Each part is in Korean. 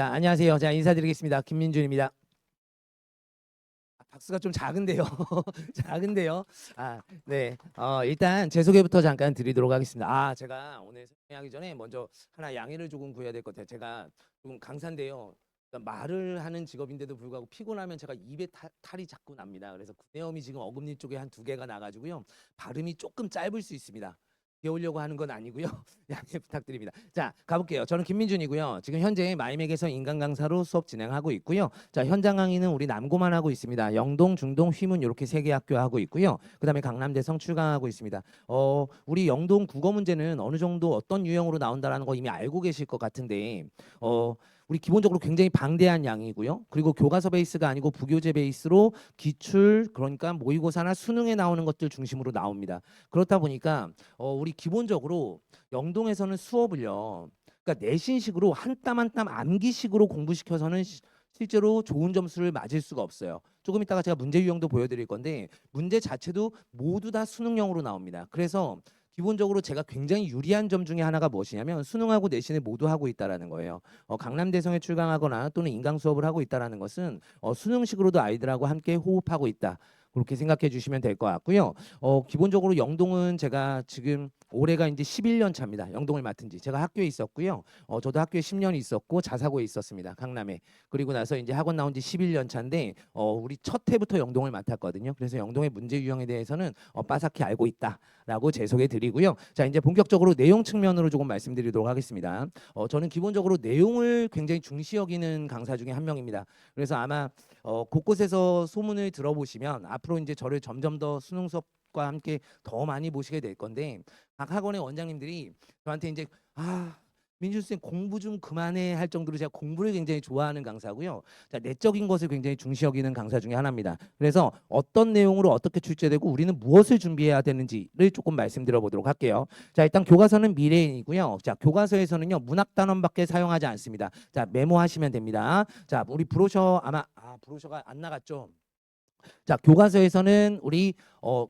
안녕하세요. 자, 인사드리겠습니다. 김민준입니다. 박수가 좀 작은데요. 작은데요. 네. 일단 제 소개부터 잠깐 드리도록 하겠습니다. 제가 오늘 설명하기 전에 먼저 하나 양해를 조금 구해야 될 것 같아요. 제가 조금 강사인데요. 그러니까 말을 하는 직업인데도 불구하고 피곤하면 제가 입에 탈이 자꾸 납니다. 그래서 구내염이 지금 어금니 쪽에 한 2개가 나가지고요. 발음이 조금 짧을 수 있습니다. 배우려고 하는 건 아니고요. 양해 부탁드립니다. 자, 가볼게요. 저는 김민준이고요. 지금 현재 마이맥에서 인간 강사로 수업 진행하고 있고요. 자, 현장 강의는 우리 남고만 하고 있습니다. 영동, 중동, 휘문 이렇게 3개 학교 하고 있고요. 그다음에 강남대성 출강하고 있습니다. 우리 영동 국어 문제는 어느 정도 어떤 유형으로 나온다라는 거 이미 알고 계실 것 같은데 우리 기본적으로 굉장히 방대한 양이고요. 그리고 교과서 베이스가 아니고 부교재 베이스로 기출, 그러니까 모의고사나 수능에 나오는 것들 중심으로 나옵니다. 그렇다 보니까 우리 기본적으로 영동에서는 수업을요. 그러니까 내신식으로 한 땀 한 땀 암기식으로 공부시켜서는 실제로 좋은 점수를 맞을 수가 없어요. 조금 이따가 제가 문제 유형도 보여드릴 건데 문제 자체도 모두 다 수능형으로 나옵니다. 그래서 기본적으로 제가 굉장히 유리한 점 중에 하나가 무엇이냐면 수능하고 내신을 모두 하고 있다라는 거예요. 강남대성에 출강하거나 또는 인강 수업을 하고 있다라는 것은 수능식으로도 아이들하고 함께 호흡하고 있다. 그렇게 생각해 주시면 될 것 같고요. 기본적으로 영동은 제가 지금 올해가 이제 11년 차입니다. 영동을 맡은 지. 제가 학교에 있었고요. 저도 학교에 10년 있었고 자사고에 있었습니다. 강남에. 그리고 나서 이제 학원 나온 지 11년 차인데 우리 첫 해부터 영동을 맡았거든요. 그래서 영동의 문제 유형에 대해서는 빠삭히 알고 있다라고 제 소개 드리고요. 자, 이제 본격적으로 내용 측면으로 조금 말씀드리도록 하겠습니다. 저는 기본적으로 내용을 굉장히 중시 여기는 강사 중에 한 명입니다. 그래서 아마 곳곳에서 소문을 들어보시면 앞으로 이제 저를 점점 더 수능 수업과 함께 더 많이 보시게 될 건데 각 학원의 원장님들이 저한테 이제 민준 쌤 공부 좀 그만해 할 정도로 제가 공부를 굉장히 좋아하는 강사고요. 자, 내적인 것을 굉장히 중시 여기는 강사 중에 하나입니다. 그래서 어떤 내용으로 어떻게 출제되고 우리는 무엇을 준비해야 되는지를 조금 말씀드려 보도록 할게요. 자, 일단 교과서는 미래인이고요. 자, 교과서에서는요 문학 단원밖에 사용하지 않습니다. 자, 메모하시면 됩니다. 자, 우리 브로셔 아마 브로셔가 안 나갔죠. 자, 교과서에서는 우리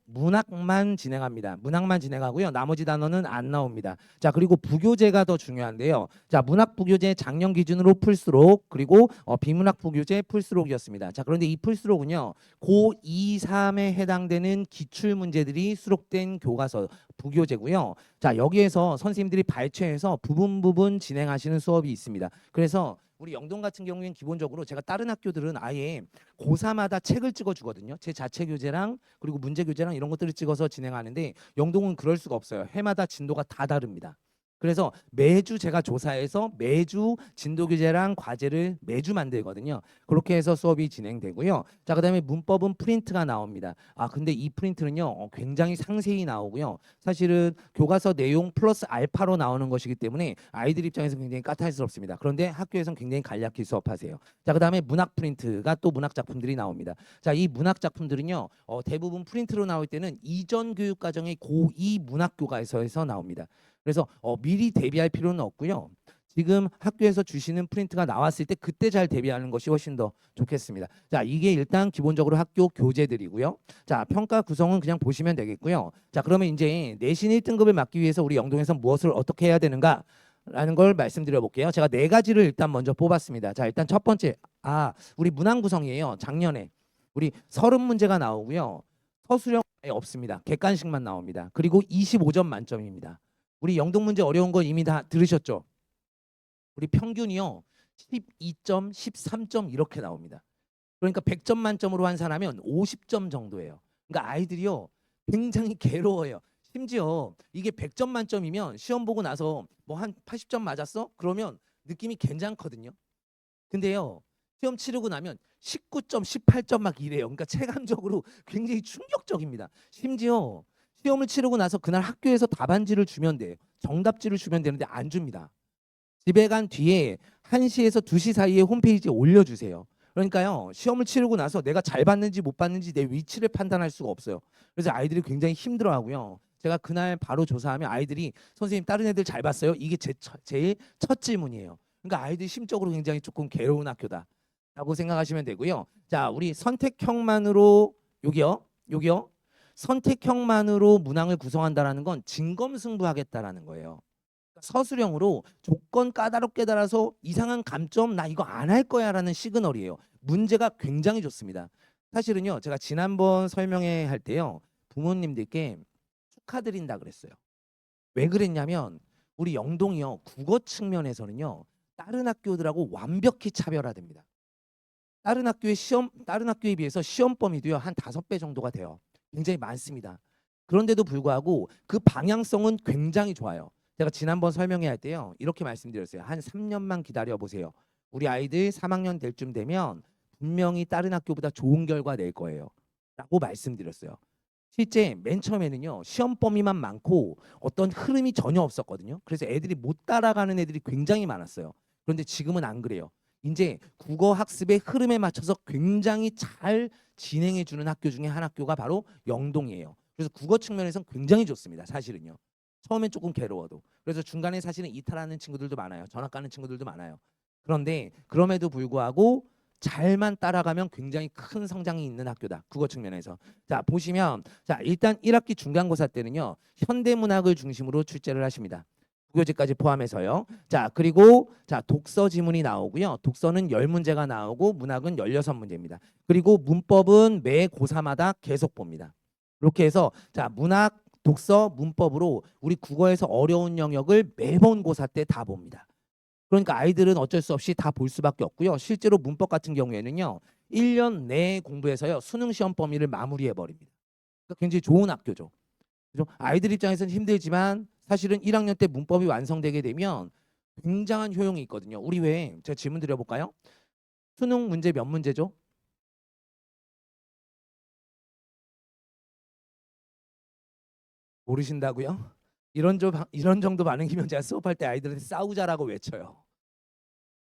문학만 진행합니다. 문학만 진행하고요. 나머지 단어는 안 나옵니다. 자, 그리고 부교재가 더 중요한데요. 자, 문학 부교재 작년 기준으로 풀수록 그리고 비문학 부교재 풀수록이었습니다. 자, 그런데 이 풀수록은요. 고 2, 3에 해당되는 기출 문제들이 수록된 교과서 부교재고요. 자, 여기에서 선생님들이 발췌해서 부분 진행하시는 수업이 있습니다. 그래서 우리 영동 같은 경우에는 기본적으로 제가 다른 학교들은 아예 고3마다 책을 찍어주거든요. 제 자체 교재랑 그리고 문제 교재랑 이런 것들을 찍어서 진행하는데 영동은 그럴 수가 없어요. 해마다 진도가 다 다릅니다. 그래서 매주 제가 조사해서 매주 진도 교재랑 과제를 매주 만들거든요. 그렇게 해서 수업이 진행되고요. 자, 그다음에 문법은 프린트가 나옵니다. 근데 이 프린트는요 굉장히 상세히 나오고요. 사실은 교과서 내용 플러스 알파로 나오는 것이기 때문에 아이들 입장에서 굉장히 까탈스럽습니다. 그런데 학교에서는 굉장히 간략히 수업하세요. 자, 그다음에 문학 프린트가 또 문학 작품들이 나옵니다. 자, 이 문학 작품들은요 대부분 프린트로 나올 때는 이전 교육 과정의 고2 문학 교과서에서 나옵니다. 그래서 미리 대비할 필요는 없고요. 지금 학교에서 주시는 프린트가 나왔을 때 그때 잘 대비하는 것이 훨씬 더 좋겠습니다. 자, 이게 일단 기본적으로 학교 교재들이고요. 자, 평가 구성은 그냥 보시면 되겠고요. 자, 그러면 이제 내신 1등급을 맞기 위해서 우리 영동에서 무엇을 어떻게 해야 되는가? 라는 걸 말씀드려 볼게요. 제가 4가지를 일단 먼저 뽑았습니다. 자, 일단 첫 번째, 우리 문항 구성이에요. 작년에 우리 30문제가 나오고요. 서술형 없습니다. 객관식만 나옵니다. 그리고 25점 만점입니다. 우리 영동 문제 어려운 거 이미 다 들으셨죠? 우리 평균이요 12점, 13점 이렇게 나옵니다. 그러니까 100점 만점으로 환산하면 50점 정도예요. 그러니까 아이들이요 굉장히 괴로워요. 심지어 이게 100점 만점이면 시험 보고 나서 뭐 한 80점 맞았어? 그러면 느낌이 괜찮거든요. 근데요 시험 치르고 나면 19점, 18점 막 이래요. 그러니까 체감적으로 굉장히 충격적입니다. 심지어 시험을 치르고 나서 그날 학교에서 답안지를 주면 돼요. 정답지를 주면 되는데 안 줍니다. 집에 간 뒤에 1시에서 2시 사이에 홈페이지에 올려주세요. 그러니까요 시험을 치르고 나서 내가 잘 봤는지 못 봤는지 내 위치를 판단할 수가 없어요. 그래서 아이들이 굉장히 힘들어하고요. 제가 그날 바로 조사하면 아이들이 선생님 다른 애들 잘 봤어요? 이게 제일 첫 질문이에요. 그러니까 아이들이 심적으로 굉장히 조금 괴로운 학교다라고 생각하시면 되고요. 자, 우리 선택형만으로 여기요. 선택형만으로 문항을 구성한다라는 건 진검승부하겠다라는 거예요. 서술형으로 조건 까다롭게 달아서 이상한 감점 나 이거 안 할 거야라는 시그널이에요. 문제가 굉장히 좋습니다. 사실은요, 제가 지난번 설명회 할 때요, 부모님들께 축하드린다 그랬어요. 왜 그랬냐면 우리 영동이요, 국어 측면에서는요 다른 학교들하고 완벽히 차별화됩니다. 다른 학교에 비해서 시험 범위도요 한 5배 정도가 돼요. 굉장히 많습니다. 그런데도 불구하고 그 방향성은 굉장히 좋아요. 제가 지난번 설명회 할 때요 이렇게 말씀드렸어요. 한 3년만 기다려 보세요. 우리 아이들 3학년 될 쯤 되면 분명히 다른 학교보다 좋은 결과 낼 거예요. 라고 말씀드렸어요. 실제 맨 처음에는요 시험 범위만 많고 어떤 흐름이 전혀 없었거든요. 그래서 애들이 못 따라가는 애들이 굉장히 많았어요. 그런데 지금은 안 그래요. 이제 국어 학습의 흐름에 맞춰서 굉장히 잘 진행해 주는 학교 중에 한 학교가 바로 영동이에요. 그래서 국어 측면에서는 굉장히 좋습니다. 사실은요. 처음엔 조금 괴로워도. 그래서 중간에 사실은 이탈하는 친구들도 많아요. 전학 가는 친구들도 많아요. 그런데 그럼에도 불구하고 잘만 따라가면 굉장히 큰 성장이 있는 학교다. 국어 측면에서. 자, 보시면 자, 일단 1학기 중간고사 때는요. 현대문학을 중심으로 출제를 하십니다. 국교재까지 포함해서요. 자, 그리고 자, 독서 지문이 나오고요. 독서는 10문제가 나오고 문학은 16문제입니다. 그리고 문법은 매 고사마다 계속 봅니다. 이렇게 해서 자, 문학, 독서, 문법으로 우리 국어에서 어려운 영역을 매번 고사 때 다 봅니다. 그러니까 아이들은 어쩔 수 없이 다 볼 수밖에 없고요. 실제로 문법 같은 경우에는요. 1년 내에 공부해서요. 수능 시험 범위를 마무리해 버립니다. 그러니까 굉장히 좋은 학교죠. 그죠? 아이들 입장에서는 힘들지만 사실은 1학년 때 문법이 완성되게 되면 굉장한 효용이 있거든요. 우리 왜 제가 질문 드려볼까요? 수능 문제 몇 문제죠? 모르신다고요? 이런 정도 반응이면 제가 수업할 때 아이들한테 싸우자라고 외쳐요.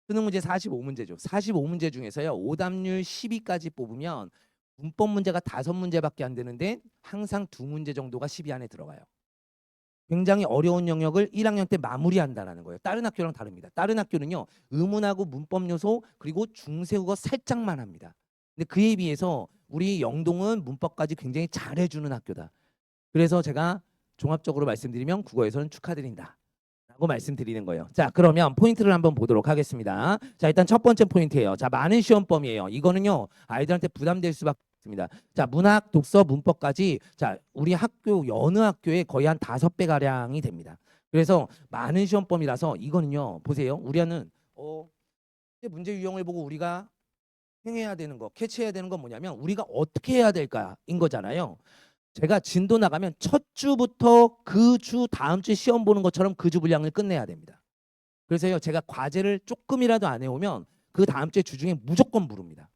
수능 문제 45문제죠. 45문제 중에서요. 오답률 10위까지 뽑으면 문법 문제가 5문제밖에 안 되는데 항상 2문제 정도가 10위 안에 들어가요. 굉장히 어려운 영역을 1학년 때 마무리한다는 거예요. 다른 학교랑 다릅니다. 다른 학교는요. 의문하고 문법 요소 그리고 중세국어 살짝만 합니다. 근데 그에 비해서 우리 영동은 문법까지 굉장히 잘해주는 학교다. 그래서 제가 종합적으로 말씀드리면 국어에서는 축하드린다. 라고 말씀드리는 거예요. 자, 그러면 포인트를 한번 보도록 하겠습니다. 자, 일단 첫 번째 포인트예요. 자, 많은 시험 범위예요. 이거는요. 아이들한테 부담될 수밖에 없습니다. 자, 문학, 독서, 문법까지 자, 우리 학교 여느 학교에 거의 한 5배 가량이 됩니다. 그래서 많은 시험 범위라서 이거는요. 보세요. 우리는 문제 유형을 보고 우리가 행해야 되는 거, 캐치해야 되는 건 뭐냐면 우리가 어떻게 해야 될까인 거잖아요. 제가 진도 나가면 첫 주부터 그 주 다음 주 시험 보는 것처럼 그 주 분량을 끝내야 됩니다. 그래서요 제가 과제를 조금이라도 안 해오면 그 다음 주에 주중에 무조건 부릅니다.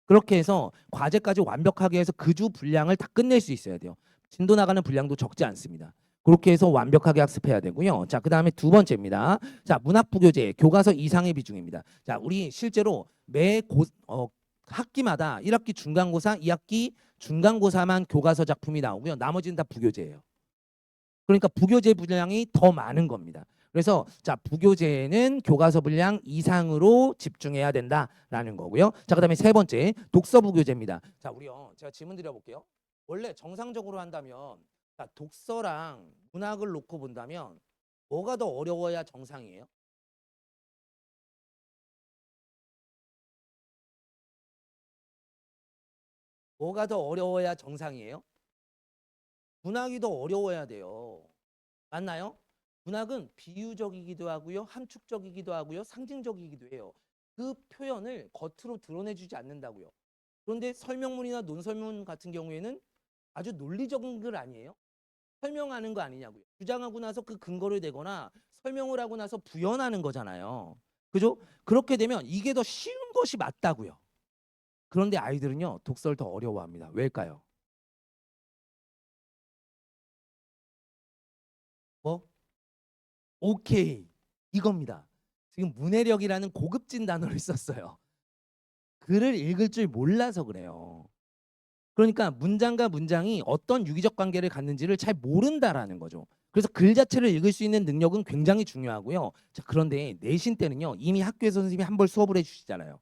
그렇게 해서 과제까지 완벽하게 해서 그 주 분량을 다 끝낼 수 있어야 돼요. 진도 나가는 분량도 적지 않습니다. 그렇게 해서 완벽하게 학습해야 되고요. 자, 그다음에 두 번째입니다. 자, 문학부교재 교과서 이상의 비중입니다. 자, 우리 실제로 학기마다 1학기 중간고사, 2학기 중간고사만 교과서 작품이 나오고요. 나머지는 다 부교재예요. 그러니까 부교재 분량이 더 많은 겁니다. 그래서 자, 부교재는 교과서 분량 이상으로 집중해야 된다라는 거고요. 자, 그다음에 세 번째 독서 부교재입니다. 자, 우리요. 제가 질문 드려볼게요. 원래 정상적으로 한다면 자, 독서랑 문학을 놓고 본다면 뭐가 더 어려워야 정상이에요? 뭐가 더 어려워야 정상이에요? 문학이 더 어려워야 돼요. 맞나요? 문학은 비유적이기도 하고요. 함축적이기도 하고요. 상징적이기도 해요. 그 표현을 겉으로 드러내주지 않는다고요. 그런데 설명문이나 논설문 같은 경우에는 아주 논리적인 글 아니에요? 설명하는 거 아니냐고요. 주장하고 나서 그 근거를 대거나 설명을 하고 나서 부연하는 거잖아요. 그죠? 그렇게 되면 이게 더 쉬운 것이 맞다고요. 그런데 아이들은요. 독서를 더 어려워합니다. 왜일까요? 뭐? 오케이. 이겁니다. 지금 문해력이라는 고급진 단어를 썼어요. 글을 읽을 줄 몰라서 그래요. 그러니까 문장과 문장이 어떤 유기적 관계를 갖는지를 잘 모른다라는 거죠. 그래서 글 자체를 읽을 수 있는 능력은 굉장히 중요하고요. 자, 그런데 내신 때는요. 이미 학교에서 선생님이 한 번 수업을 해주시잖아요.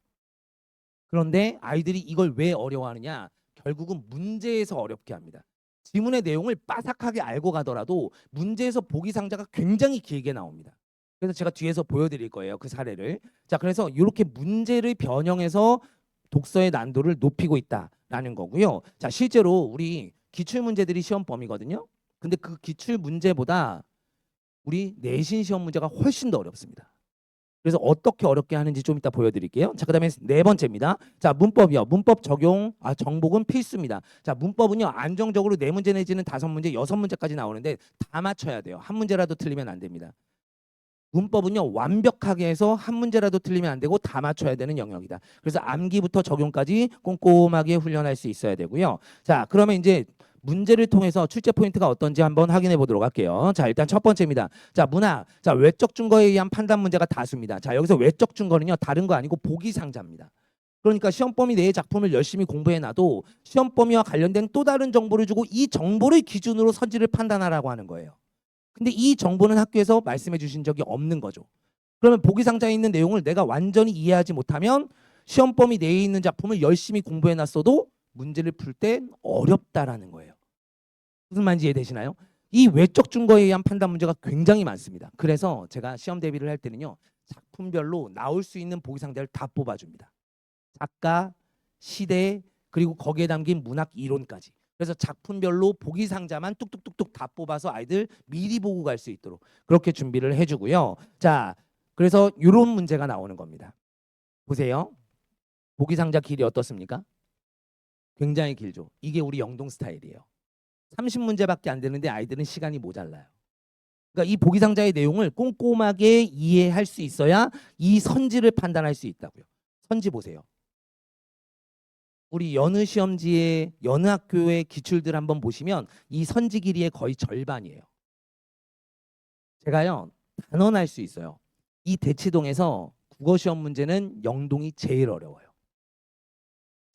그런데 아이들이 이걸 왜 어려워하느냐? 결국은 문제에서 어렵게 합니다. 지문의 내용을 빠삭하게 알고 가더라도 문제에서 보기 상자가 굉장히 길게 나옵니다. 그래서 제가 뒤에서 보여드릴 거예요. 그 사례를. 자, 그래서 이렇게 문제를 변형해서 독서의 난도를 높이고 있다라는 거고요. 자, 실제로 우리 기출 문제들이 시험 범위거든요. 근데 그 기출 문제보다 우리 내신 시험 문제가 훨씬 더 어렵습니다. 그래서 어떻게 어렵게 하는지 좀 이따 보여드릴게요. 자, 그다음에 네 번째입니다. 자, 문법이요. 문법 적용, 정복은 필수입니다. 자, 문법은요. 안정적으로 네 문제 내지는 다섯 문제, 여섯 문제까지 나오는데 다 맞춰야 돼요. 한 문제라도 틀리면 안 됩니다. 문법은요. 완벽하게 해서 한 문제라도 틀리면 안 되고 다 맞춰야 되는 영역이다. 그래서 암기부터 적용까지 꼼꼼하게 훈련할 수 있어야 되고요. 자, 그러면 이제 문제를 통해서 출제 포인트가 어떤지 한번 확인해 보도록 할게요. 자, 일단 첫 번째입니다. 자, 문학. 자, 외적 증거에 의한 판단 문제가 다수입니다. 자, 여기서 외적 증거는요. 다른 거 아니고 보기 상자입니다. 그러니까 시험 범위 내의 작품을 열심히 공부해 놔도 시험 범위와 관련된 또 다른 정보를 주고 이 정보를 기준으로 선지를 판단하라고 하는 거예요. 근데 이 정보는 학교에서 말씀해 주신 적이 없는 거죠. 그러면 보기 상자에 있는 내용을 내가 완전히 이해하지 못하면 시험 범위 내에 있는 작품을 열심히 공부해 놨어도 문제를 풀 때 어렵다라는 거예요. 무슨 말인지 이해되시나요? 이 외적 증거에 의한 판단 문제가 굉장히 많습니다. 그래서 제가 시험 대비를 할 때는요. 작품별로 나올 수 있는 보기 상자를 다 뽑아줍니다. 작가, 시대, 그리고 거기에 담긴 문학 이론까지. 그래서 작품별로 보기 상자만 뚝뚝뚝뚝 다 뽑아서 아이들 미리 보고 갈 수 있도록 그렇게 준비를 해주고요. 자, 그래서 이런 문제가 나오는 겁니다. 보세요. 보기 상자 길이 어떻습니까? 굉장히 길죠. 이게 우리 영동 스타일이에요. 30문제밖에 안 되는데 아이들은 시간이 모자라요. 그러니까 이 보기 상자의 내용을 꼼꼼하게 이해할 수 있어야 이 선지를 판단할 수 있다고요. 선지 보세요. 우리 여느 시험지의 여느 학교의 기출들 한번 보시면 이 선지 길이의 거의 절반이에요. 제가요 단언할 수 있어요. 이 대치동에서 국어 시험 문제는 영동이 제일 어려워요.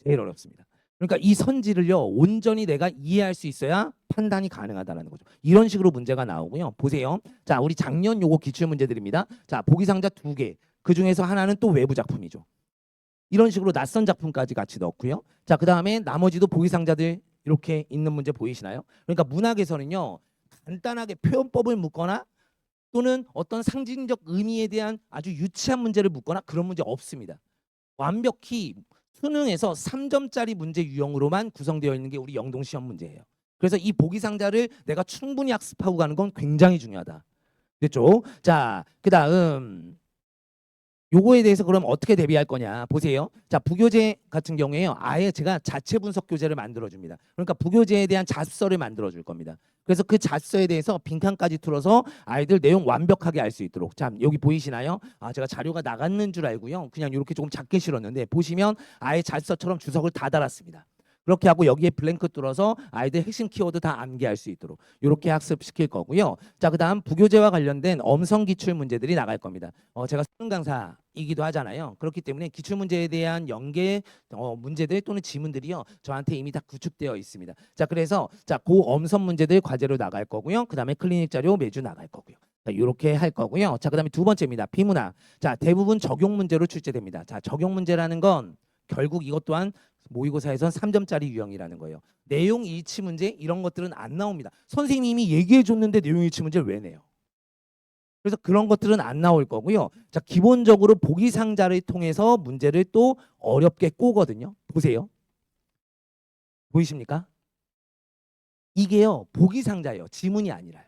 제일 어렵습니다. 그러니까 이 선지를요 온전히 내가 이해할 수 있어야 판단이 가능하다는 거죠. 이런 식으로 문제가 나오고요. 보세요. 자, 우리 작년 요거 기출 문제들입니다. 자, 보기 상자 2개. 그 중에서 하나는 또 외부 작품이죠. 이런 식으로 낯선 작품까지 같이 넣고요. 자, 그 다음에 나머지도 보기 상자들 이렇게 있는 문제 보이시나요? 그러니까 문학에서는요 간단하게 표현법을 묻거나 또는 어떤 상징적 의미에 대한 아주 유치한 문제를 묻거나 그런 문제 없습니다. 완벽히 수능에서 3점짜리 문제 유형으로만 구성되어 있는 게 우리 영동 시험 문제예요. 그래서 이 보기 상자를 내가 충분히 학습하고 가는 건 굉장히 중요하다. 됐죠? 자, 그 다음 요거에 대해서 그럼 어떻게 대비할 거냐 보세요. 자, 부교재 같은 경우에요. 아예 제가 자체 분석 교재를 만들어 줍니다. 그러니까 부교재에 대한 자습서를 만들어 줄 겁니다. 그래서 그 자습서에 대해서 빈칸까지 틀어서 아이들 내용 완벽하게 알 수 있도록. 자, 여기 보이시나요? 제가 자료가 나갔는 줄 알고요. 그냥 이렇게 조금 작게 실었는데 보시면 아예 자습서처럼 주석을 다 달았습니다. 그렇게 하고 여기에 블랭크 뚫어서 아이들 핵심 키워드 다 암기할 수 있도록 이렇게 학습시킬 거고요. 자, 그다음 부교재와 관련된 엄성 기출 문제들이 나갈 겁니다. 제가 수능 강사이기도 하잖아요. 그렇기 때문에 기출 문제에 대한 연계 문제들 또는 지문들이요 저한테 이미 다 구축되어 있습니다. 자, 그래서 그 엄성 문제들 과제로 나갈 거고요. 그다음에 클리닉 자료 매주 나갈 거고요. 자, 이렇게 할 거고요. 자, 그다음에 두 번째입니다. 비문학. 자, 대부분 적용 문제로 출제됩니다. 자, 적용 문제라는 건 결국 이것 또한 모의고사에선 3점짜리 유형이라는 거예요. 내용 일치 문제 이런 것들은 안 나옵니다. 선생님이 얘기해 줬는데 내용 일치 문제를 왜 내요? 그래서 그런 것들은 안 나올 거고요. 자, 기본적으로 보기 상자를 통해서 문제를 또 어렵게 꼬거든요. 보세요. 보이십니까? 이게요. 보기 상자예요. 지문이 아니라요.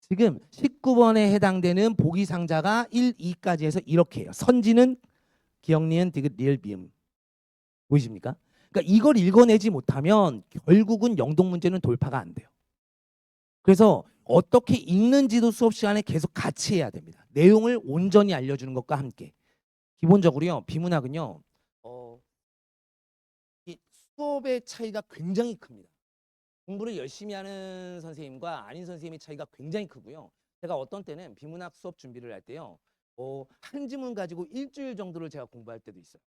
지금 19번에 해당되는 보기 상자가 1, 2까지 해서 이렇게 해요. 선지는 기역, 니은, 디귿, 리을, 미음. 보이십니까? 그러니까 이걸 읽어내지 못하면 결국은 영동 문제는 돌파가 안 돼요. 그래서 어떻게 읽는지도 수업 시간에 계속 같이 해야 됩니다. 내용을 온전히 알려주는 것과 함께. 기본적으로요. 비문학은요. 이 수업의 차이가 굉장히 큽니다. 공부를 열심히 하는 선생님과 아닌 선생님의 차이가 굉장히 크고요. 제가 어떤 때는 비문학 수업 준비를 할 때요. 한 지문 가지고 일주일 정도를 제가 공부할 때도 있어요.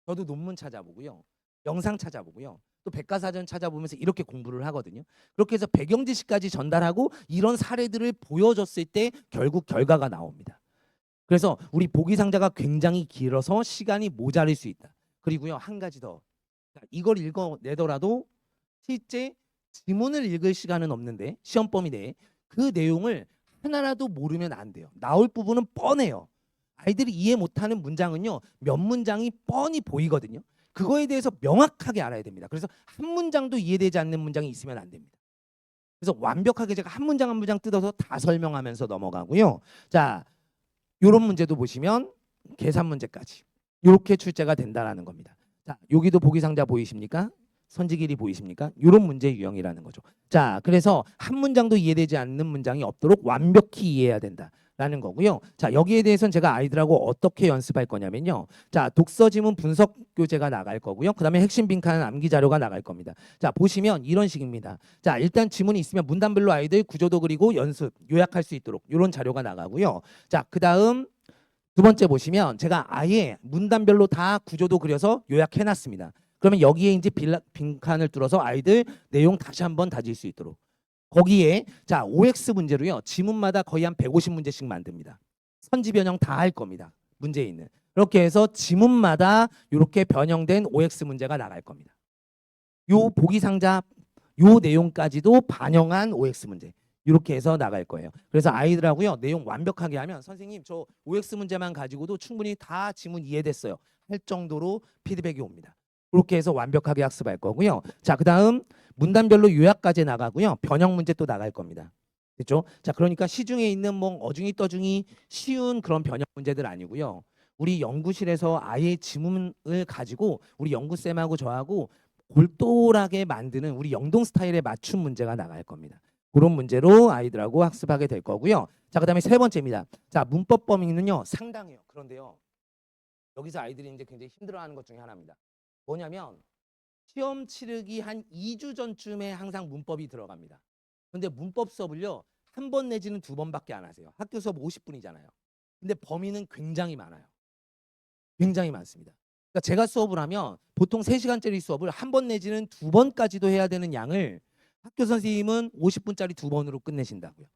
저도 논문 찾아보고요. 영상 찾아보고요. 또 백과사전 찾아보면서 이렇게 공부를 하거든요. 그렇게 해서 배경 지식까지 전달하고 이런 사례들을 보여줬을 때 결국 결과가 나옵니다. 그래서 우리 보기 상자가 굉장히 길어서 시간이 모자랄 수 있다. 그리고요 한 가지 더. 이걸 읽어내더라도 실제 지문을 읽을 시간은 없는데 시험 범위 내에 그 내용을 하나라도 모르면 안 돼요. 나올 부분은 뻔해요. 아이들이 이해 못하는 문장은요, 몇 문장이 뻔히 보이거든요. 그거에 대해서 명확하게 알아야 됩니다. 그래서 한 문장도 이해되지 않는 문장이 있으면 안 됩니다. 그래서 완벽하게 제가 한 문장 한 문장 뜯어서 다 설명하면서 넘어가고요. 자, 이런 문제도 보시면 계산 문제까지 이렇게 출제가 된다라는 겁니다. 자, 여기도 보기 상자 보이십니까? 선지 길이 보이십니까? 이런 문제 유형이라는 거죠. 자, 그래서 한 문장도 이해되지 않는 문장이 없도록 완벽히 이해해야 된다라는 거고요. 자, 여기에 대해서는 제가 아이들하고 어떻게 연습할 거냐면요. 자, 독서 지문 분석 교재가 나갈 거고요. 그다음에 핵심 빈칸 암기 자료가 나갈 겁니다. 자, 보시면 이런 식입니다. 자, 일단 지문이 있으면 문단별로 아이들 구조도 그리고 연습, 요약할 수 있도록 이런 자료가 나가고요. 자, 그다음 두 번째 보시면 제가 아예 문단별로 다 구조도 그려서 요약해 놨습니다. 그러면 여기에 이제 빈칸을 뚫어서 아이들 내용 다시 한번 다질 수 있도록. 거기에 자, OX 문제로요. 지문마다 거의 한 150문제씩 만듭니다. 선지 변형 다 할 겁니다. 문제에 있는. 이렇게 해서 지문마다 이렇게 변형된 OX 문제가 나갈 겁니다. 요 보기 상자 요 내용까지도 반영한 OX 문제. 이렇게 해서 나갈 거예요. 그래서 아이들하고요, 내용 완벽하게 하면 선생님 저 OX 문제만 가지고도 충분히 다 지문 이해됐어요 할 정도로 피드백이 옵니다. 그렇게 해서 완벽하게 학습할 거고요. 자, 그다음 문단별로 요약까지 나가고요. 변형 문제 또 나갈 겁니다. 그렇죠? 자, 그러니까 시중에 있는 뭐 어중이 떠중이 쉬운 그런 변형 문제들 아니고요. 우리 연구실에서 아예 지문을 가지고 우리 연구쌤하고 저하고 골똘하게 만드는 우리 영동 스타일의 맞춤 문제가 나갈 겁니다. 그런 문제로 아이들하고 학습하게 될 거고요. 자, 그다음에 세 번째입니다. 자, 문법 범위는요, 상당해요. 그런데요, 여기서 아이들이 이제 굉장히 힘들어하는 것 중에 하나입니다. 뭐냐면 시험 치르기 한 2주 전쯤에 항상 문법이 들어갑니다. 근데 문법 수업을요, 한 번 내지는 두 번밖에 안 하세요. 학교 수업 50분이잖아요. 근데 범위는 굉장히 많아요. 굉장히 많습니다. 그러니까 제가 수업을 하면 보통 3시간짜리 수업을 한 번 내지는 두 번까지도 해야 되는 양을 학교 선생님은 50분짜리 두 번으로 끝내신다고요.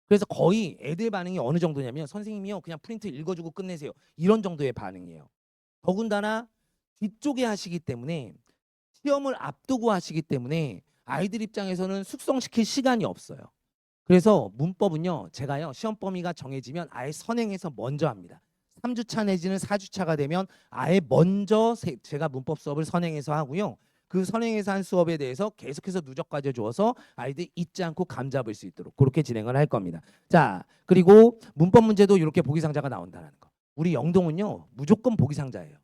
그래서 거의 애들 반응이 어느 정도냐면 선생님이요, 그냥 프린트 읽어주고 끝내세요. 이런 정도의 반응이에요. 더군다나 뒤쪽에 하시기 때문에 시험을 앞두고 하시기 때문에 아이들 입장에서는 숙성시킬 시간이 없어요. 그래서 문법은요, 제가요, 시험 범위가 정해지면 아예 선행해서 먼저 합니다. 3주차 내지는 4주차가 되면 아예 먼저 제가 문법 수업을 선행해서 하고요. 그 선행해서 한 수업에 대해서 계속해서 누적 과제 주어서 아이들 잊지 않고 감 잡을 수 있도록 그렇게 진행을 할 겁니다. 자, 그리고 문법 문제도 이렇게 보기 상자가 나온다는 거. 우리 영동은요, 무조건 보기 상자예요.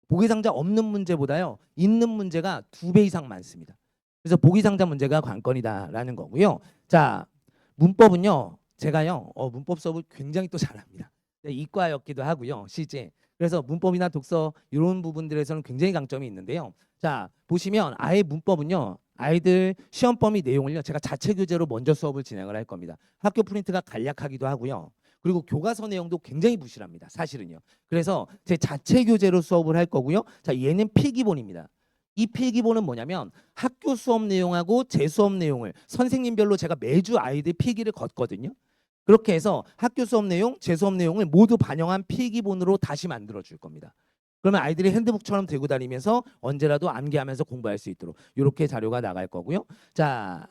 보기 상자 없는 문제보다요, 있는 문제가 2배 이상 많습니다. 그래서 보기 상자 문제가 관건이다라는 거고요. 자, 문법은요, 제가요, 문법 수업을 굉장히 또 잘합니다. 이과였기도 하고요, 실제. 그래서 문법이나 독서 이런 부분들에서는 굉장히 강점이 있는데요. 자, 보시면 아예 문법은요, 아이들 시험 범위 내용을요, 제가 자체 교재로 먼저 수업을 진행을 할 겁니다. 학교 프린트가 간략하기도 하고요. 그리고 교과서 내용도 굉장히 부실합니다. 사실은요. 그래서 제 자체 교재로 수업을 할 거고요. 자, 얘는 필기본입니다. 이 필기본은 뭐냐면 학교 수업 내용하고 제 수업 내용을 선생님별로 제가 매주 아이들 필기를 걷거든요. 그렇게 해서 학교 수업 내용, 제 수업 내용을 모두 반영한 필기본으로 다시 만들어 줄 겁니다. 그러면 아이들이 핸드북처럼 들고 다니면서 언제라도 암기하면서 공부할 수 있도록 이렇게 자료가 나갈 거고요. 자,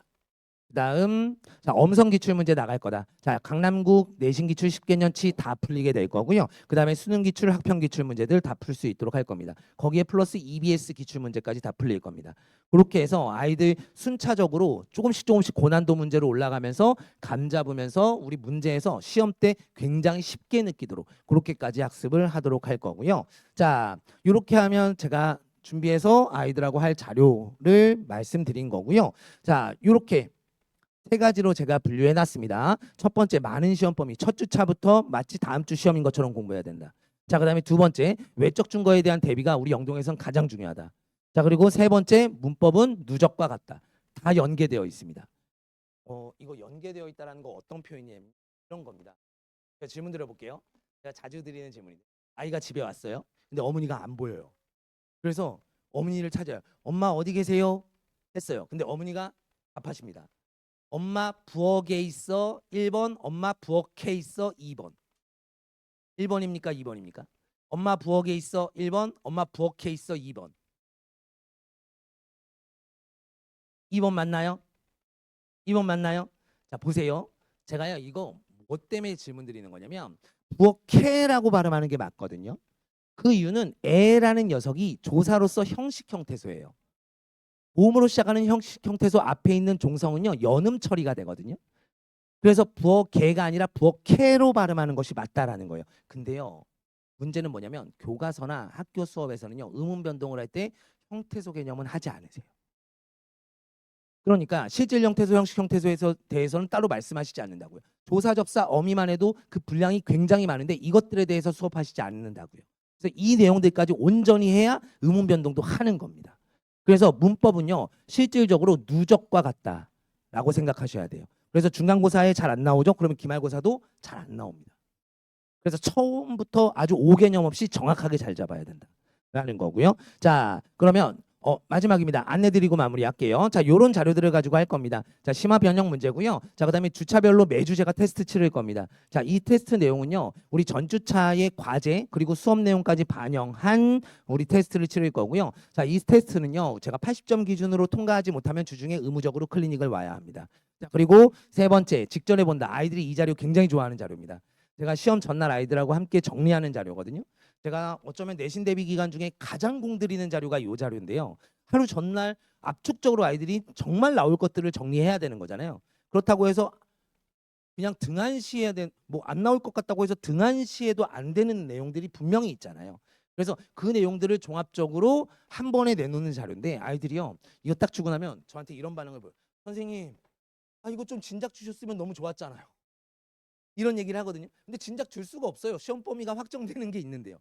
그다음 자, 엄성 기출 문제 나갈 거다. 자, 강남국 내신 기출 10개년치 다 풀리게 될 거고요. 그다음에 수능 기출, 학평 기출 문제들 다 풀 수 있도록 할 겁니다. 거기에 플러스 EBS 기출 문제까지 다 풀릴 겁니다. 그렇게 해서 아이들 순차적으로 조금씩 고난도 문제로 올라가면서 감 잡으면서 우리 문제에서 시험 때 굉장히 쉽게 느끼도록 그렇게까지 학습을 하도록 할 거고요. 자, 이렇게 하면 제가 준비해서 아이들하고 할 자료를 말씀드린 거고요. 자, 이렇게 세 가지로 제가 분류해 놨습니다. 첫 번째, 많은 시험 범위. 첫 주차부터 마치 다음 주 시험인 것처럼 공부해야 된다. 자, 그다음에 두 번째, 외적 증거에 대한 대비가 우리 영동에선 가장 중요하다. 자, 그리고 세 번째, 문법은 누적과 같다. 다 연계되어 있습니다. 이거 연계되어 있다라는 거 어떤 표현이냐면 이런 겁니다. 제가 질문 드려볼게요. 제가 자주 드리는 질문인데, 아이가 집에 왔어요. 근데 어머니가 안 보여요. 그래서 어머니를 찾아요. 엄마 어디 계세요? 했어요. 근데 어머니가 답하십니다. 엄마 부엌에 있어 1번, 엄마 부엌에 있어 2번. 1번입니까? 2번입니까? 엄마 부엌에 있어 1번, 엄마 부엌에 있어 2번. 2번 맞나요? 2번 맞나요? 자, 보세요. 제가요, 이거 뭐 때문에 질문 드리는 거냐면 부엌에라고 발음하는 게 맞거든요. 그 이유는 에라는 녀석이 조사로서 형식 형태소예요. 모음으로 시작하는 형식 형태소 앞에 있는 종성은요, 연음 처리가 되거든요. 그래서 부엌개가 아니라 부엌캐로 발음하는 것이 맞다라는 거예요. 근데요, 문제는 뭐냐면 교과서나 학교 수업에서는요, 음운 변동을 할 때 형태소 개념은 하지 않으세요. 그러니까 실질 형태소, 형식 형태소에 대해서는 따로 말씀하시지 않는다고요. 조사, 접사, 어미만 해도 그 분량이 굉장히 많은데 이것들에 대해서 수업하시지 않는다고요. 그래서 이 내용들까지 온전히 해야 음운 변동도 하는 겁니다. 그래서 문법은요, 실질적으로 누적과 같다라고 생각하셔야 돼요. 그래서 중간고사에 잘 안 나오죠? 그러면 기말고사도 잘 안 나옵니다. 그래서 처음부터 아주 오개념 없이 정확하게 잘 잡아야 된다라는 거고요. 자, 그러면 마지막입니다. 안내드리고 마무리할게요. 자, 요런 자료들을 가지고 할 겁니다. 자, 심화 변형 문제고요. 자, 그다음에 주차별로 매주 제가 테스트 치를 겁니다. 자, 이 테스트 내용은요, 우리 전주차의 과제 그리고 수업 내용까지 반영한 우리 테스트를 치를 거고요. 자, 이 테스트는요, 제가 80점 기준으로 통과하지 못하면 주중에 의무적으로 클리닉을 와야 합니다. 자, 그리고 세 번째, 직전에 본다. 아이들이 이 자료 굉장히 좋아하는 자료입니다. 제가 시험 전날 아이들하고 함께 정리하는 자료거든요. 제가 어쩌면 내신 대비 기간 중에 가장 공들이는 자료가 이 자료인데요. 하루 전날 압축적으로 아이들이 정말 나올 것들을 정리해야 되는 거잖아요. 그렇다고 해서 그냥 등한시해야 뭐 안 나올 것 같다고 해서 등한시해도 안 되는 내용들이 분명히 있잖아요. 그래서 그 내용들을 종합적으로 한 번에 내놓는 자료인데 아이들이요, 이거 딱 주고 나면 저한테 이런 반응을 보여요. 선생님, 이거 좀 진작 주셨으면 너무 좋았잖아요. 이런 얘기를 하거든요. 근데 진작 줄 수가 없어요. 시험 범위가 확정되는 게 있는데요.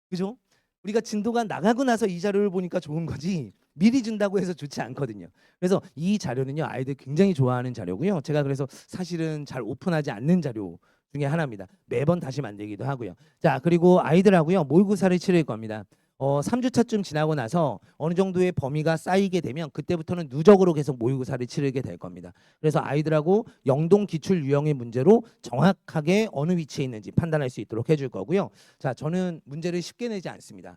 그죠? 우리가 진도가 나가고 나서 이 자료를 보니까 좋은 거지 미리 준다고 해서 좋지 않거든요. 그래서 이 자료는요, 아이들 굉장히 좋아하는 자료고요. 제가 그래서 사실은 잘 오픈하지 않는 자료 중에 하나입니다. 매번 다시 만들기도 하고요. 자, 그리고 아이들하고요, 모의고사를 치를 겁니다. 3주차쯤 지나고 나서 어느 정도의 범위가 쌓이게 되면 그때부터는 누적으로 계속 모의고사를 치르게 될 겁니다. 그래서 아이들하고 영동 기출 유형의 문제로 정확하게 어느 위치에 있는지 판단할 수 있도록 해줄 거고요. 자, 저는 문제를 쉽게 내지 않습니다.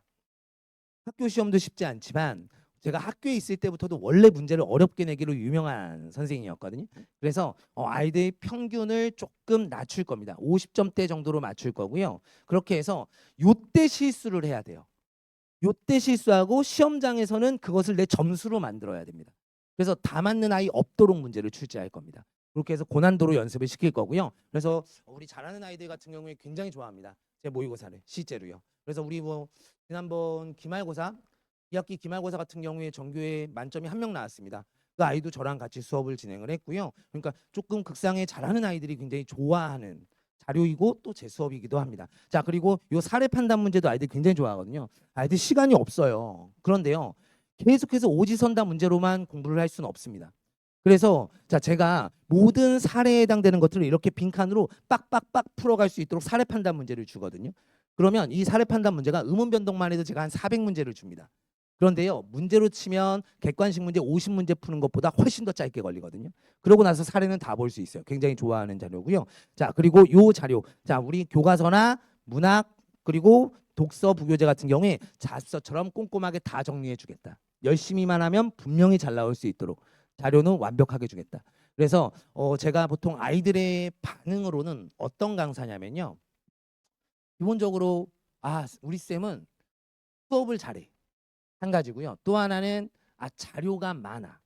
학교 시험도 쉽지 않지만 제가 학교에 있을 때부터도 원래 문제를 어렵게 내기로 유명한 선생님이었거든요. 그래서 아이들의 평균을 조금 낮출 겁니다. 50점대 정도로 맞출 거고요. 그렇게 해서 요때 실수를 해야 돼요. 요때 실수하고 시험장에서는 그것을 내 점수로 만들어야 됩니다. 그래서 다 맞는 아이 없도록 문제를 출제할 겁니다. 그렇게 해서 고난도로 연습을 시킬 거고요. 그래서 우리 잘하는 아이들 같은 경우에 굉장히 좋아합니다. 제 모의고사를 실제로요. 그래서 우리 뭐 지난번 기말고사 2학기 기말고사 같은 경우에 전교에 만점이 1명 나왔습니다. 그 아이도 저랑 같이 수업을 진행을 했고요. 그러니까 조금 극상에 잘하는 아이들이 굉장히 좋아하는 자료이고 또 제 수업이기도 합니다. 자, 그리고 요 사례 판단 문제도 아이들 굉장히 좋아하거든요. 아이들 시간이 없어요. 그런데요, 계속해서 오지선다 문제로만 공부를 할 수는 없습니다. 그래서 자, 제가 모든 사례에 해당되는 것들을 이렇게 빈칸으로 빡빡빡 풀어갈 수 있도록 사례 판단 문제를 주거든요. 그러면 이 사례 판단 문제가 음운 변동만 해도 제가 한 400문제를 줍니다. 그런데요, 문제로 치면 객관식 문제 50문제 푸는 것보다 훨씬 더 짧게 걸리거든요. 그러고 나서 사례는 다 볼 수 있어요. 굉장히 좋아하는 자료고요. 자, 그리고 요 자료, 자, 우리 교과서나 문학 그리고 독서 부교재 같은 경우에 자습서처럼 꼼꼼하게 다 정리해 주겠다. 열심히만 하면 분명히 잘 나올 수 있도록 자료는 완벽하게 주겠다. 그래서 제가 보통 아이들의 반응으로는 어떤 강사냐면요, 기본적으로 우리 쌤은 수업을 잘해. 한 가지고요. 또 하나는 자료가 많아.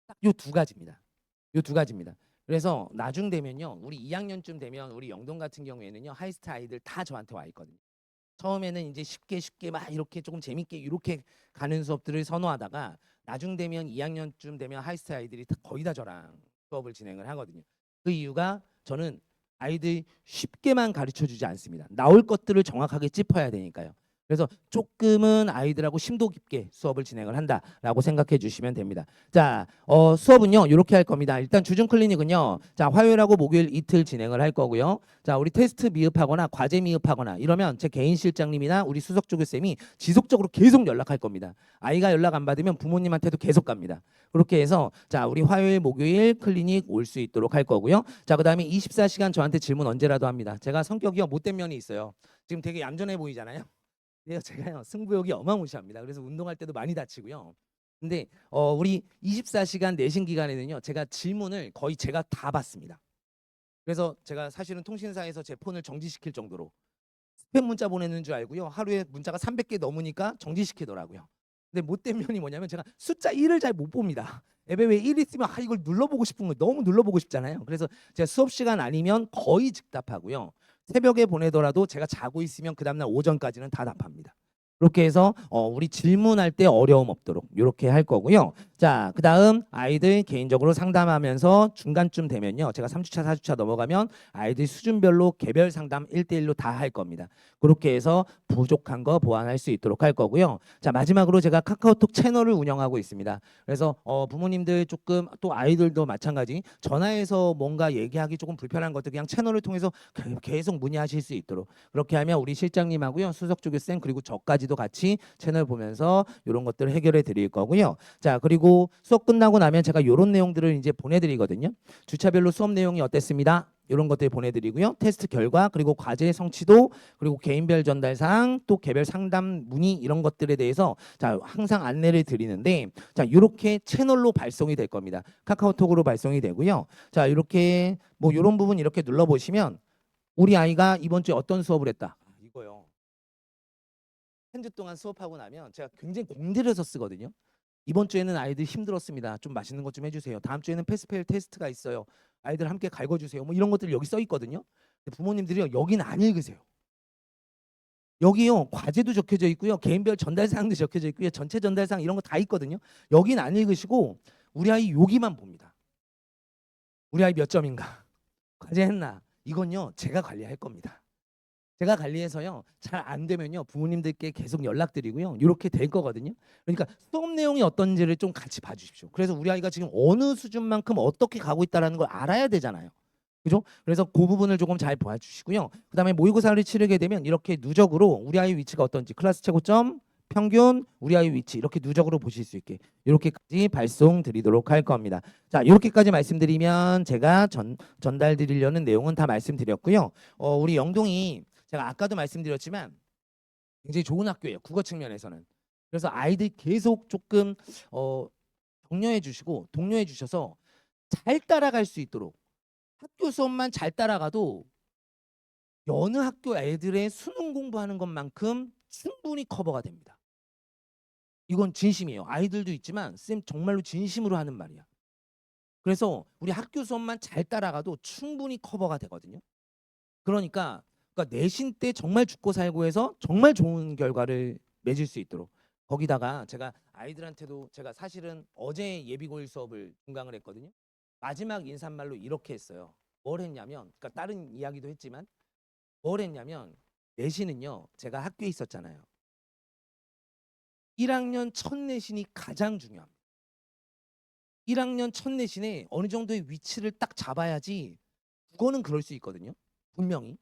딱 요 두 가지입니다. 요 두 가지입니다. 그래서 나중 되면요, 우리 2학년쯤 되면 우리 영동 같은 경우에는요, 하이스트 아이들 다 저한테 와 있거든요. 처음에는 이제 쉽게 막 이렇게 조금 재밌게 이렇게 가는 수업들을 선호하다가 나중 되면 2학년쯤 되면 하이스트 아이들이 거의 다 저랑 수업을 진행을 하거든요. 그 이유가 저는 아이들 쉽게만 가르쳐 주지 않습니다. 나올 것들을 정확하게 짚어야 되니까요. 그래서 조금은 아이들하고 심도 깊게 수업을 진행을 한다라고 생각해 주시면 됩니다. 자, 수업은요, 이렇게 할 겁니다. 일단 주중 클리닉은요, 자, 화요일하고 목요일 이틀 진행을 할 거고요. 자, 우리 테스트 미흡하거나 과제 미흡하거나 이러면 제 개인 실장님이나 우리 수석 조교쌤이 지속적으로 계속 연락할 겁니다. 아이가 연락 안 받으면 부모님한테도 계속 갑니다. 그렇게 해서 자, 우리 화요일 목요일 클리닉 올 수 있도록 할 거고요. 자, 그다음에 24시간 저한테 질문 언제라도 합니다. 제가 성격이 못된 면이 있어요. 지금 되게 얌전해 보이잖아요. 제가요, 승부욕이 어마무시합니다. 그래서 운동할 때도 많이 다치고요. 근데 우리 24시간 내신 기간에는요. 제가 질문을 거의 제가 다 받습니다. 그래서 제가 사실은 통신사에서 제 폰을 정지시킬 정도로 스팸 문자 보내는 줄 알고요. 하루에 문자가 300개 넘으니까 정지시키더라고요. 근데 못된 면이 뭐냐면 제가 숫자 1을 잘 못 봅니다. 앱에 왜 1 있으면 이걸 눌러보고 싶은 거 너무 눌러보고 싶잖아요. 그래서 제가 수업 시간 아니면 거의 즉답하고요. 새벽에 보내더라도 제가 자고 있으면 그 다음날 오전까지는 다 답합니다. 그렇게 해서 우리 질문할 때 어려움 없도록 이렇게 할 거고요. 자, 그다음 아이들 개인적으로 상담하면서 중간쯤 되면요. 제가 3주차, 4주차 넘어가면 아이들 수준별로 개별 상담 1대1로 다 할 겁니다. 그렇게 해서 부족한 거 보완할 수 있도록 할 거고요. 자, 마지막으로 제가 카카오톡 채널을 운영하고 있습니다. 그래서 부모님들 조금 또 아이들도 마찬가지 전화해서 뭔가 얘기하기 조금 불편한 것들 그냥 채널을 통해서 계속 문의하실 수 있도록 그렇게 하면 우리 실장님하고요. 수석조교쌤 그리고 저까지도 같이 채널 보면서 이런 것들을 해결해 드릴 거고요. 자, 그리고 수업 끝나고 나면 제가 이런 내용들을 이제 보내드리거든요. 주차별로 수업 내용이 어땠습니다. 이런 것들 보내드리고요. 테스트 결과 그리고 과제 성취도 그리고 개인별 전달 사항 또 개별 상담 문의 이런 것들에 대해서 자 항상 안내를 드리는데 자 이렇게 채널로 발송이 될 겁니다. 카카오톡으로 발송이 되고요. 자 이렇게 뭐 이런 부분 이렇게 눌러 보시면 우리 아이가 이번 주에 어떤 수업을 했다. 이거요. 한 주 동안 수업하고 나면 제가 굉장히 공들여서 쓰거든요. 이번 주에는 아이들 힘들었습니다. 좀 맛있는 것 좀 해주세요. 다음 주에는 패스페일 테스트가 있어요. 아이들 함께 갈궈주세요. 뭐 이런 것들 여기 써 있거든요. 근데 부모님들이요 여기는 안 읽으세요. 여기요 과제도 적혀져 있고요. 개인별 전달 사항도 적혀져 있고요. 전체 전달 사항 이런 거 다 있거든요. 여기는 안 읽으시고 우리 아이 여기만 봅니다. 우리 아이 몇 점인가? 과제했나? 이건요 제가 관리할 겁니다. 제가 관리해서요 잘 안 되면요 부모님들께 계속 연락드리고요 이렇게 될 거거든요. 그러니까 수업 내용이 어떤지를 좀 같이 봐주십시오. 그래서 우리 아이가 지금 어느 수준만큼 어떻게 가고 있다라는 걸 알아야 되잖아요. 그죠? 그래서 그 부분을 조금 잘 봐주시고요. 그다음에 모의고사를 치르게 되면 이렇게 누적으로 우리 아이 위치가 어떤지 클래스 최고점 평균 우리 아이 위치 이렇게 누적으로 보실 수 있게 이렇게까지 발송 드리도록 할 겁니다. 자 이렇게까지 말씀드리면 제가 전달 드리려는 내용은 다 말씀드렸고요. 우리 영동이 제가 아까도 말씀드렸지만 굉장히 좋은 학교예요. 국어 측면에서는. 그래서 아이들 계속 조금 격려해 주시고 독려해 주셔서 잘 따라갈 수 있도록 학교 수업만 잘 따라가도 여느 학교 애들의 수능 공부하는 것만큼 충분히 커버가 됩니다. 이건 진심이에요. 아이들도 있지만 쌤 정말로 진심으로 하는 말이야. 그래서 우리 학교 수업만 잘 따라가도 충분히 커버가 되거든요. 그러니까 내신 때 정말 죽고 살고 해서 정말 좋은 결과를 맺을 수 있도록 거기다가 제가 아이들한테도 제가 사실은 어제 예비고일 수업을 중강을 했거든요. 마지막 인사말로 이렇게 했어요. 뭘 했냐면 그러니까 다른 이야기도 했지만 뭘 했냐면 내신은요. 제가 학교에 있었잖아요. 1학년 첫 내신이 가장 중요합니다. 1학년 첫 내신에 어느 정도의 위치를 딱 잡아야지 국어는 그럴 수 있거든요. 분명히.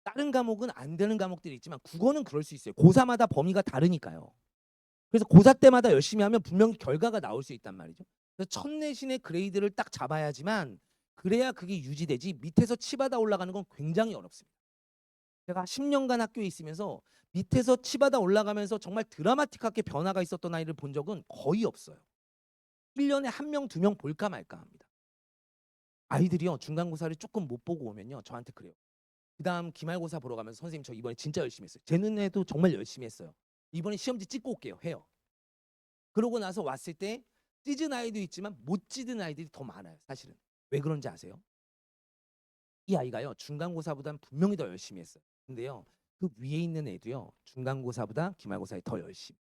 다른 과목은 안 되는 과목들이 있지만 국어는 그럴 수 있어요. 고사마다 범위가 다르니까요. 그래서 고사 때마다 열심히 하면 분명히 결과가 나올 수 있단 말이죠. 그래서 첫 내신의 그레이드를 딱 잡아야지만 그래야 그게 유지되지 밑에서 치받아 올라가는 건 굉장히 어렵습니다. 제가 10년간 학교에 있으면서 밑에서 치받아 올라가면서 정말 드라마틱하게 변화가 있었던 아이를 본 적은 거의 없어요. 1년에 1명, 2명 볼까 말까 합니다. 아이들이요 중간고사를 조금 못 보고 오면요 저한테 그래요. 그다음 기말고사 보러 가면서 선생님 저 이번에 진짜 열심히 했어요. 제 눈에도 정말 열심히 했어요. 이번에 시험지 찍고 올게요. 해요. 그러고 나서 왔을 때 찢은 아이도 있지만 못 찢은 아이들이 더 많아요. 사실은. 왜 그런지 아세요? 이 아이가요 중간고사보다는 분명히 더 열심히 했어요. 근데요 그 위에 있는 애도요 중간고사보다 기말고사에 더 열심히.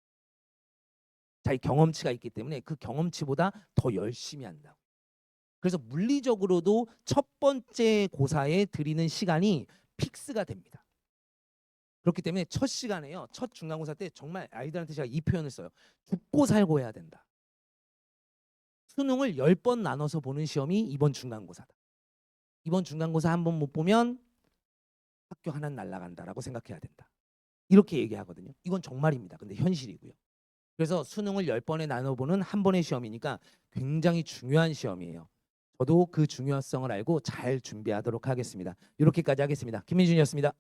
자기 경험치가 있기 때문에 그 경험치보다 더 열심히 한다고. 그래서 물리적으로도 첫 번째 고사에 드리는 시간이 픽스가 됩니다. 그렇기 때문에 첫 시간에요. 첫 중간고사 때 정말 아이들한테 제가 이 표현을 써요. 죽고 살고 해야 된다. 수능을 10번 나눠서 보는 시험이 이번 중간고사다. 이번 중간고사 한 번 못 보면 학교 하나는 날아간다라고 생각해야 된다. 이렇게 얘기하거든요. 이건 정말입니다. 근데 현실이고요. 그래서 수능을 10번에 나눠보는 한 번의 시험이니까 굉장히 중요한 시험이에요. 저도 그 중요성을 알고 잘 준비하도록 하겠습니다. 이렇게까지 하겠습니다. 김민준이었습니다.